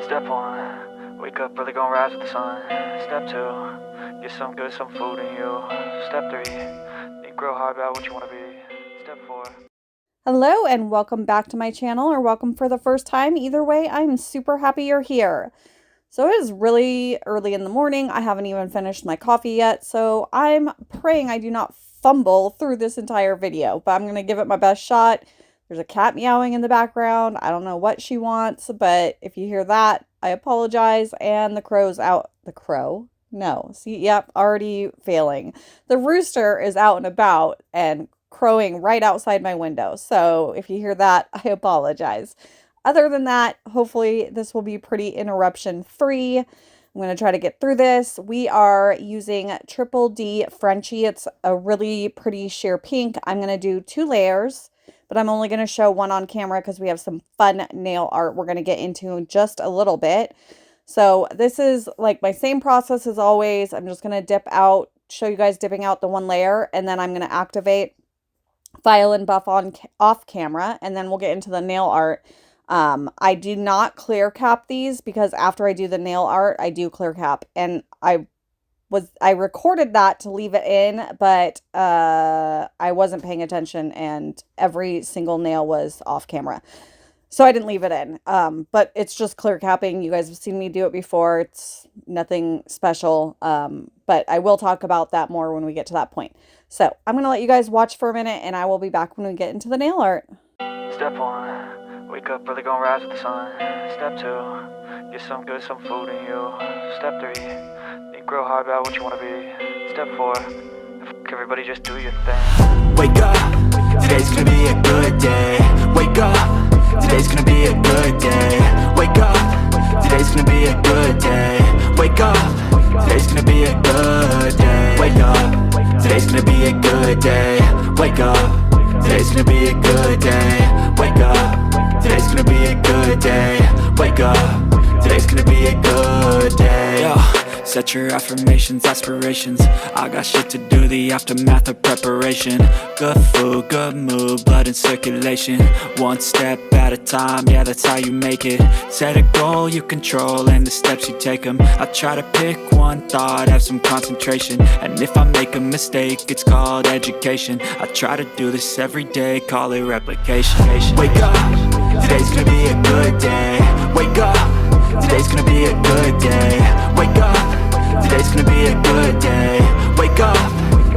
Step one, wake up early, gonna rise with the sun. Step two, get some good, some food in you. Step three, think real hard about what you want to be. Step four. Hello and welcome back to my channel, or welcome for the first time. Either way, I'm super happy you're here. So it is really early in the morning. I haven't even finished my coffee yet, so I'm praying I do not fumble through this entire video, but I'm going to give it my best shot. There's a cat meowing in the background. I don't know what she wants, but if you hear that, I apologize. And the crow's out. The crow? No. See, yep, already failing. The rooster is out and about and crowing right outside my window. So if you hear that, I apologize. Other than that, hopefully this will be pretty interruption free. I'm going to try to get through this. We are using Triple D Frenchie. It's a really pretty sheer pink. I'm going to do 2 layers, but I'm only going to show one on camera because we have some fun nail art we're going to get into in just a little bit. So this is like my same process as always. I'm just going to dip out, show you guys dipping out the 1 layer, and then I'm going to activate file and buff on off camera, and then we'll get into the nail art. I do not clear cap these because after I do the nail art, I do clear cap, and I recorded that to leave it in, but I wasn't paying attention and every single nail was off camera. So I didn't leave it in. But it's just clear capping. You guys have seen me do it before. It's nothing special. But I will talk about that more when we get to that point. So I'm going to let you guys watch for a minute, and I will be back when we get into the nail art. Step one, wake up early, gonna rise with the sun. Step two, get some good, some food in you. Step three, think real hard about what you want to be. Step four, everybody just do your thing. Wake up, today's gonna be a good day. Wake up, today's gonna be a good day. Wake up, today's gonna be a good day. Wake up, today's gonna be a good day. Wake up, today's gonna be a good day. Wake up, today's gonna be a good day. Wake up, today's gonna be a good day. Wake up, today's gonna be a good day. Yo. Set your affirmations, aspirations. I got shit to do, the aftermath of preparation. Good food, good mood, blood in circulation. One step at a time, yeah, that's how you make it. Set a goal you control and the steps you take them. I try to pick one thought, have some concentration. And if I make a mistake, it's called education. I try to do this every day, call it replication. Wake up, today's gonna be a good day. Wake up, today's gonna be a good day. Wake up, today's gonna be a good day. Wake up,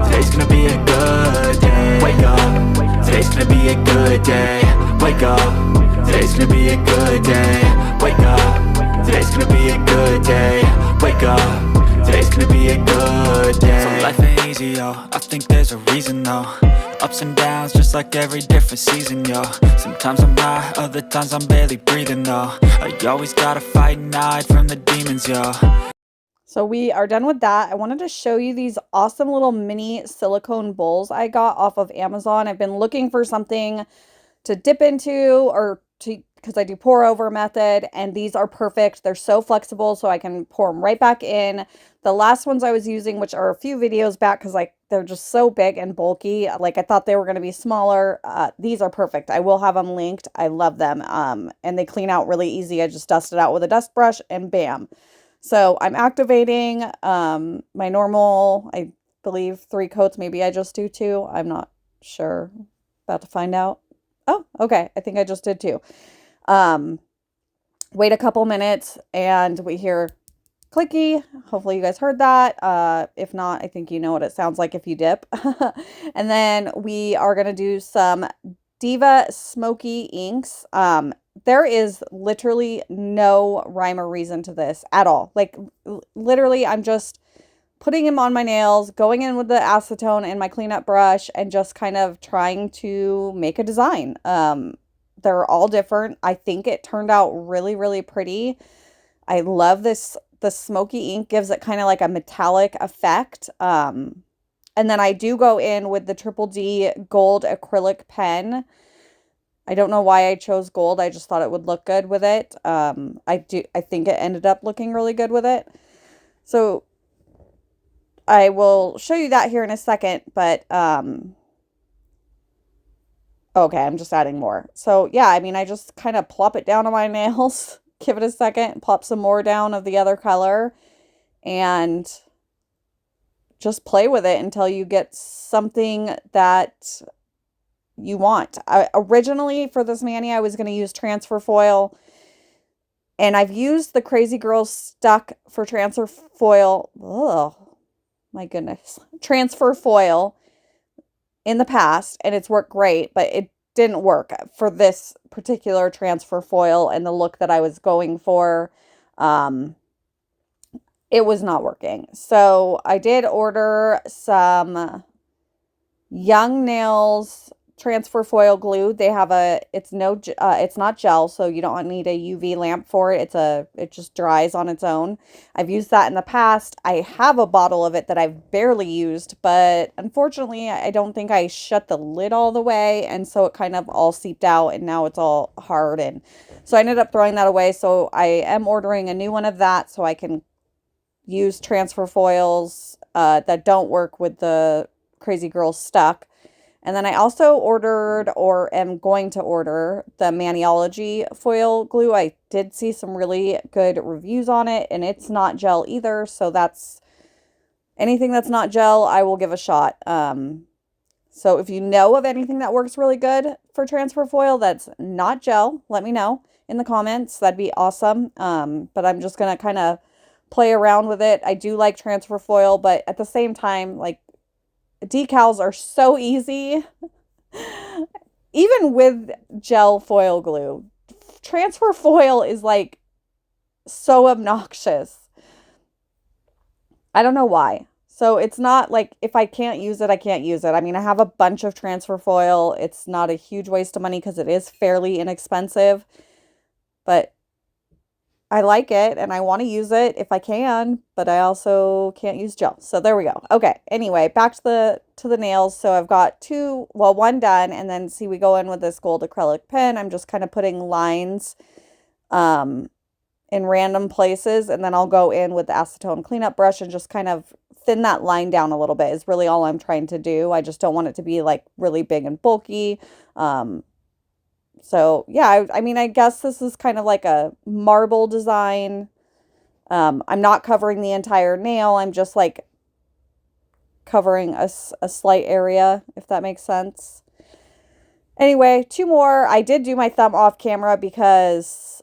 today's gonna be a good day. Wake up, today's gonna be a good day. Wake up, today's gonna be a good day. Wake up, today's gonna be a good day. Wake up, today's gonna be a good day. So life ain't easy, yo, I think there's a reason though. Ups and downs, just like every different season, yo. Sometimes I'm high, other times I'm barely breathing, though. I always gotta fight and hide from the demons, yo. So we are done with that. I wanted to show you these awesome little mini silicone bowls I got off of Amazon. I've been looking for something to dip into, or to, because I do pour over method, and these are perfect. They're so flexible, so I can pour them right back in. The last ones I was using, which are a few videos back, because like they're just so big and bulky, like I thought they were going to be smaller. These are perfect. I will have them linked. I love them. And they clean out really easy. I just dust it out with a dust brush and bam. So I'm activating my normal, I believe 3 coats. Maybe I just do 2. I'm not sure. About to find out. Oh, okay. I think I just did 2. Wait a couple minutes and we hear clicky. Hopefully you guys heard that. If not, I think you know what it sounds like if you dip. And then we are going to do some Diva Smokey inks. There is literally no rhyme or reason to this at all. Like literally I'm just putting them on my nails, going in with the acetone and my cleanup brush, and just kind of trying to make a design. They're all different. I think it turned out really, really pretty. I love this. The smoky ink gives it kind of like a metallic effect. And then I do go in with the Triple D gold acrylic pen. I don't know why I chose gold. I just thought it would look good with it. I think it ended up looking really good with it. So I will show you that here in a second, but okay, I'm just adding more. So yeah, I mean, I just kind of plop it down on my nails give it a second, pop some more down of the other color, and just play with it until you get something that you want. Originally for this mani, I was going to use transfer foil, and I've used the Crazy Girl Stuck for transfer foil. Oh, my goodness. Transfer foil in the past, and it's worked great, but it didn't work for this particular transfer foil and the look that I was going for. It was not working. So I did order some Young Nails transfer foil glue. They have it's not gel, so you don't need a UV lamp for it. It just dries on its own. I've used that in the past. I have a bottle of it that I've barely used, but unfortunately I don't think I shut the lid all the way, and so it kind of all seeped out, and now it's all hard, and so I ended up throwing that away. So I am ordering a new one of that so I can use transfer foils that don't work with the Crazy Girl Stuck. And then I also ordered, or am going to order, the Maniology foil glue. I did see some really good reviews on it, and it's not gel either. So that's anything that's not gel, I will give a shot. So if you know of anything that works really good for transfer foil that's not gel, let me know in the comments. That'd be awesome. But I'm just going to kind of play around with it. I do like transfer foil, but at the same time, like, decals are so easy. Even with gel foil glue, transfer foil is like so obnoxious. I don't know why. So it's not like, if I can't use it, I can't use it. I mean, I have a bunch of transfer foil. It's not a huge waste of money because it is fairly inexpensive, but I like it and I want to use it if I can, but I also can't use gel. So there we go. Okay. Anyway, back to the nails. So I've got one done, and then see, we go in with this gold acrylic pen. I'm just kind of putting lines in random places, and then I'll go in with the acetone cleanup brush and just kind of thin that line down a little bit is really all I'm trying to do. I just don't want it to be like really big and bulky. So yeah, I mean, I guess this is kind of like a marble design. I'm not covering the entire nail. I'm just like covering a slight area, if that makes sense. Anyway, 2 more. I did do my thumb off camera because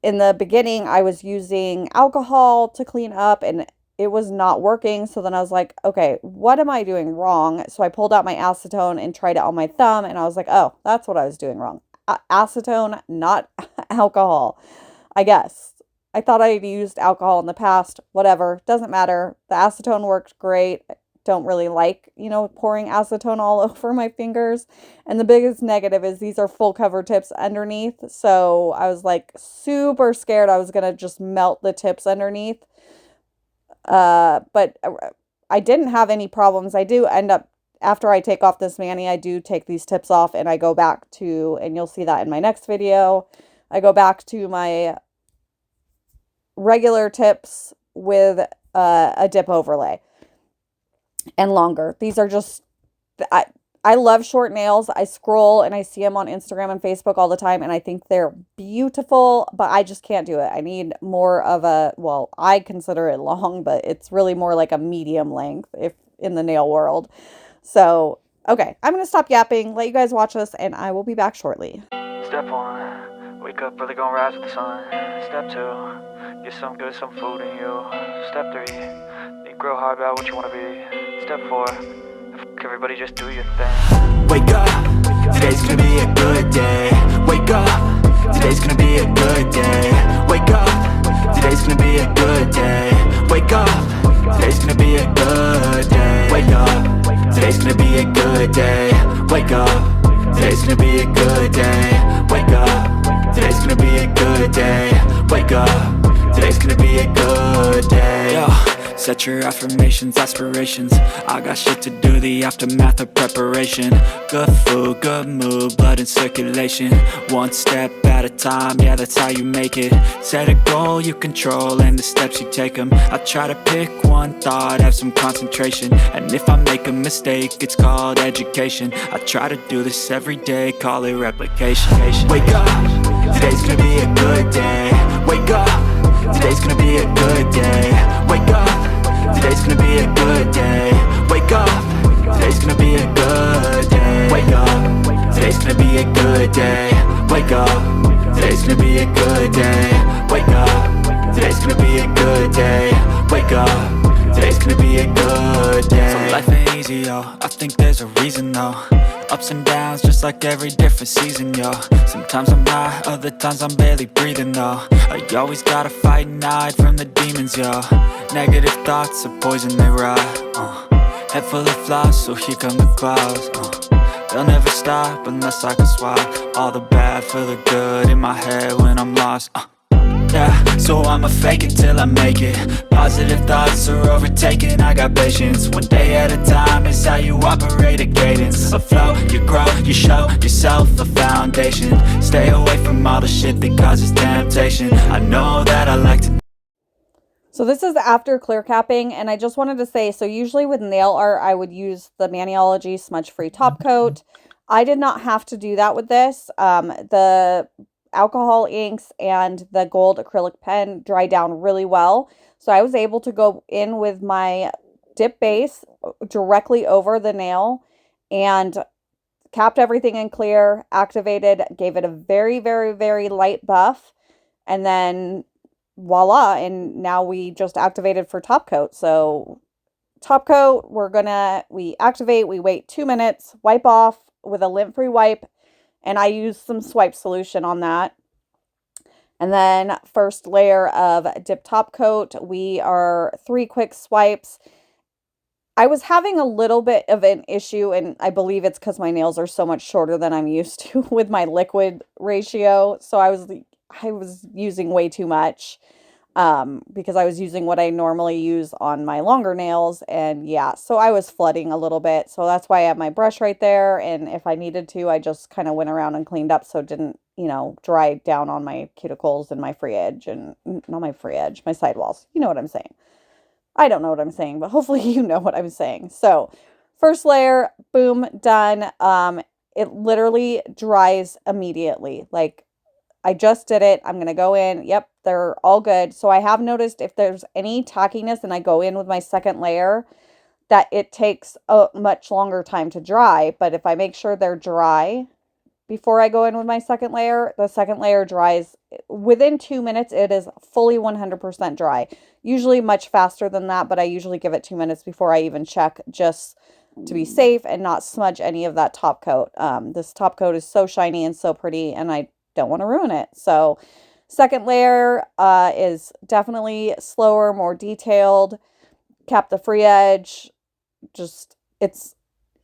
in the beginning I was using alcohol to clean up and it was not working. So then I was like, okay, what am I doing wrong? So I pulled out my acetone and tried it on my thumb, and I was like, oh, that's what I was doing wrong. Acetone, not alcohol, I guess. I thought I had used alcohol in the past. Whatever, doesn't matter. The acetone worked great. Don't really like, pouring acetone all over my fingers. And the biggest negative is these are full cover tips underneath. So I was like super scared I was going to just melt the tips underneath. But I didn't have any problems. I do end up, after I take off this mani, I do take these tips off and I go back to, and you'll see that in my next video, I go back to my regular tips with a dip overlay and longer. These are just, I love short nails. I scroll and I see them on Instagram and Facebook all the time, and I think they're beautiful, but I just can't do it. I need more of I consider it long, but it's really more like a medium length if in the nail world. So, okay, I'm going to stop yapping, let you guys watch this, and I will be back shortly. Step 1, wake up early, gonna rise with the sun. Step 2, get some food in you. Step 3, you grow hard about what you want to be. Step 4, everybody just do your thing. Wake up, today's gonna be a good day. Wake up, today's gonna be a good day. Wake up, today's gonna be a good day. Wake up, today's gonna be a good day. Wake up, today's gonna be a good day. Wake up, today's gonna be a good day. Wake up, today's gonna be a good day. Wake up, today's gonna be a good day. Yo. Set your affirmations, aspirations. I got shit to do, the aftermath of preparation. Good food, good mood, blood in circulation. One step at a time, yeah, that's how you make it. Set a goal you control and the steps you take them. I try to pick one thought, have some concentration. And if I make a mistake, it's called education. I try to do this every day, call it replication. Wake up, today's gonna be a good day. Wake up, today's gonna be a good day. Wake up, today's gonna be a good day. Wake up, today's gonna be a good day. Wake up, today's gonna be a good day. Wake up, today's gonna be a good day. Wake up, today's gonna be a good day. Wake up, today's gonna be a good day. So life ain't easy, yo, I think there's a reason though. Ups and downs, just like every different season, yo. Sometimes I'm high, other times I'm barely breathing, though. I always gotta fight and hide from the demons, yo. Negative thoughts are poison, they rot. Head full of flies, so here come the clouds. They'll never stop unless I can swap all the bad for the good in my head when I'm lost. Yeah, so I'ma fake it till I make it. Positive thoughts are overtaken, I got patience. One day at a time is how you operate a cadence. A flow, you grow, you show yourself a foundation. Stay away from all the shit that causes temptation. I know that I like to. So this is after clear capping, and I just wanted to say, so usually with nail art, I would use the Maniology smudge-free top coat. I did not have to do that with this. The alcohol inks and the gold acrylic pen dry down really well. So I was able to go in with my dip base directly over the nail and capped everything in clear, activated, gave it a very, very, very light buff, and then voila, and now we just activated for top coat. So top coat, we activate, we wait 2 minutes, wipe off with a lint-free wipe, and I use some swipe solution on that. And then first layer of dip top coat, we are 3 quick swipes. I was having a little bit of an issue, and I believe it's because my nails are so much shorter than I'm used to with my liquid ratio. So I was using way too much because I was using what I normally use on my longer nails, and yeah, so I was flooding a little bit. So that's why I have my brush right there, and if I needed to, I just kind of went around and cleaned up so it didn't, dry down on my cuticles and my free edge, and not my free edge, my sidewalls. You know what I'm saying. I don't know what I'm saying, but hopefully you know what I'm saying. So first layer, boom, done. It literally dries immediately. Like, I just did it. I'm going to go in. Yep, they're all good. So I have noticed if there's any tackiness and I go in with my second layer, that it takes a much longer time to dry. But if I make sure they're dry before I go in with my second layer, the second layer dries within 2 minutes. It is fully 100% dry. Usually much faster than that, but I usually give it 2 minutes before I even check, just to be safe and not smudge any of that top coat. This top coat is so shiny and so pretty, and I don't want to ruin it. So second layer is definitely slower, more detailed. Cap the free edge. Just, it's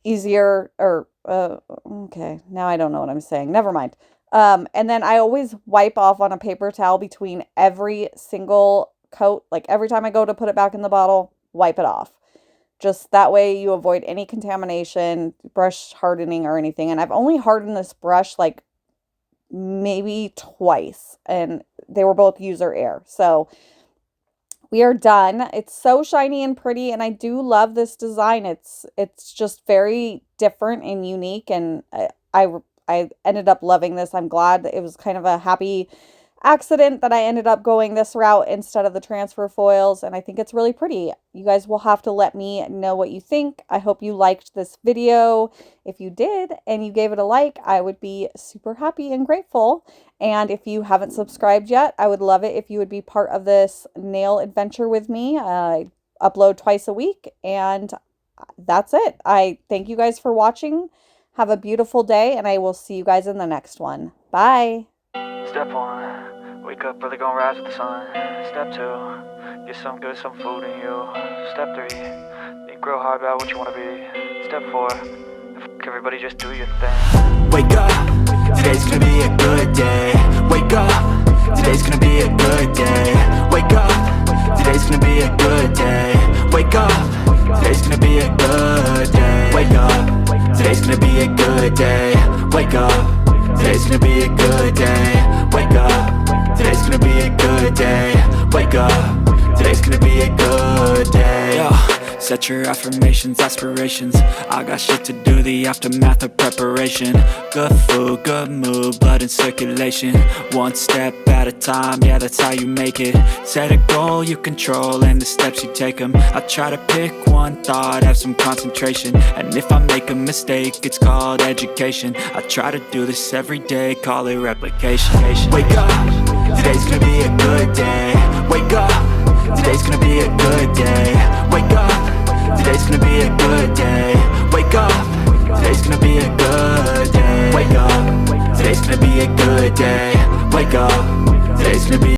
easier, or okay, now I don't know what I'm saying. Never mind. And then I always wipe off on a paper towel between every single coat. Like every time I go to put it back in the bottle, wipe it off. Just that way you avoid any contamination, brush hardening or anything. And I've only hardened this brush like maybe twice, and they were both user error. So we are done. It's so shiny and pretty, and I do love this design. It's just very different and unique, and I ended up loving this. I'm glad it was kind of a happy accident that I ended up going this route instead of the transfer foils, and I think it's really pretty. You guys will have to let me know what you think. I hope you liked this video. If you did and you gave it a like, I would be super happy and grateful. And if you haven't subscribed yet, I would love it if you would be part of this nail adventure with me. I upload twice a week, and that's it. I thank you guys for watching. Have a beautiful day, and I will see you guys in the next one. Bye. Step 1, wake up early, gonna rise with the sun. Step 2, get some good, some food in you. Step 3, think real hard about what you wanna be. Step 4, everybody just do your thing. Wake up, today's gonna be a good day. Wake up, today's gonna be a good day. Wake up, today's gonna be a good day. Wake up, today's gonna be a good day. Wake up, today's gonna be a good day. Wake up, today's gonna be a good day. Wake up, today's gonna be a good day. Wake up, today's gonna be a good day. Yo, Set your affirmations, aspirations. I got shit to do, the aftermath of preparation. Good food, good mood, blood in circulation. One step at a time, yeah, that's how you make it. Set a goal you control and the steps you take them. I try to pick one thought, have some concentration. And if I make a mistake, it's called education. I try to do this every day, call it replication. Wake up, today's gonna be a good day. Wake up, today's gonna be a good day. Wake up, today's gonna be a good day. Wake up, today's gonna be a good day. Wake up, today's gonna be a good day. Wake up, today's gonna be